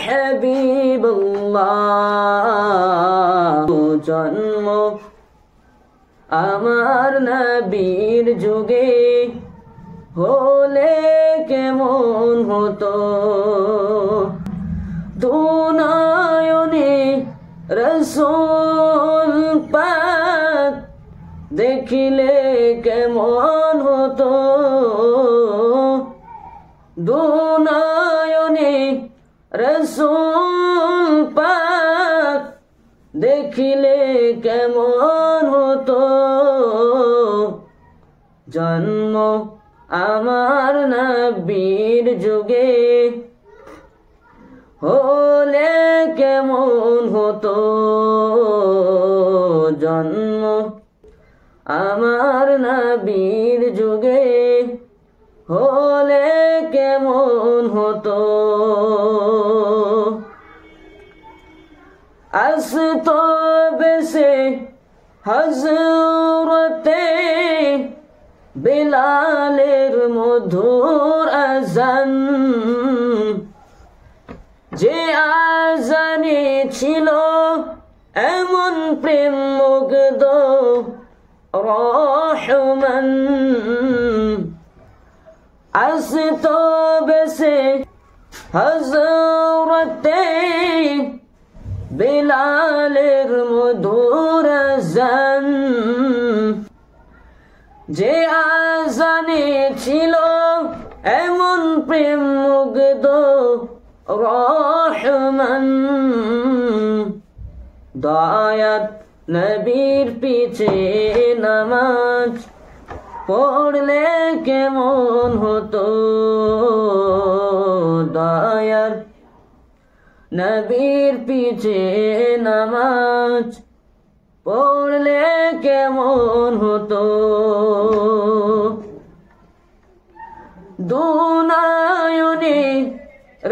হাবিবাল্লাহ জন্ম আমার নবীর যুগে হলে কেমন হতো দুনয়নে রাসূল পাক দেখিলে কেমন হতো দুনয়নে রাসূল পাক দেখিলে কেমন হতো জন্ম আমার নবীর যুগে হলে কেমন হতো জন্ম আমার নবীর যুগে হলে কেমন হতো আসতো বেশে হযরতে বিলালের মধুর আযান যে আযানে ছিল এমন প্রেম মুগ্ধ রহমান আসতো বেশে হযরতে বিলালের মধুর আযান যে আযানে ছিল এমন প্রেম মুগ্ধ রহমান দয়াত নবীর পিছে নামাজ পড়লে কেমন হতো দয়ার নবীর পিছে নামাজ পড়লে কেমন হতো দুনয়নে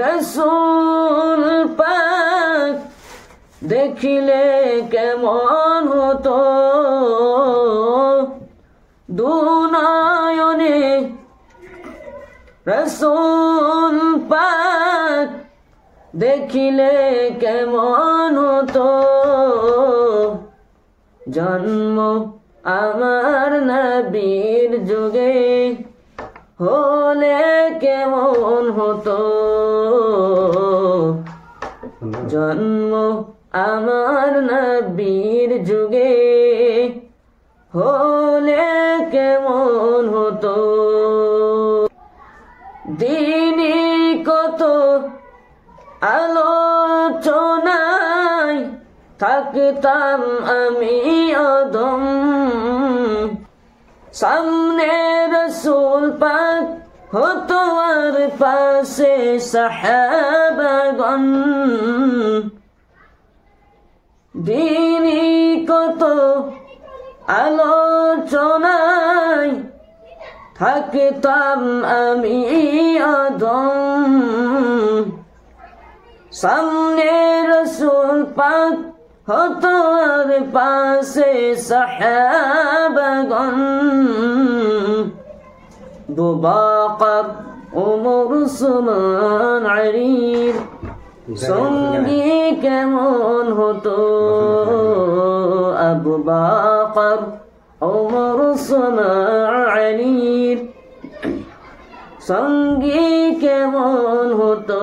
রাসূল পাক দেখিলে কেমন হতো দুনয়নে রাসূল পাক দেখিলে কেমন হতো জন্ম আমার নবীর যুগে হলে কেমন হতো জন্ম আমার নবীর যুগে হলে কেমন হতো দিনে কত আলোচনায় থাকতাম আমি অদম সামনে রাসূল পাক হতো আর পাশে সাহাবাগণ দিনে কত আলোচনায় থাকতাম আমি অদম সামনে রাসূল পাক হতো আর পাশে সাহাবাগণ আবু বকর ওমর উসমান আলীর সঙ্গী কেমন হতো আবু বকর ওমর উসমান আলীর সঙ্গী কেমন হতো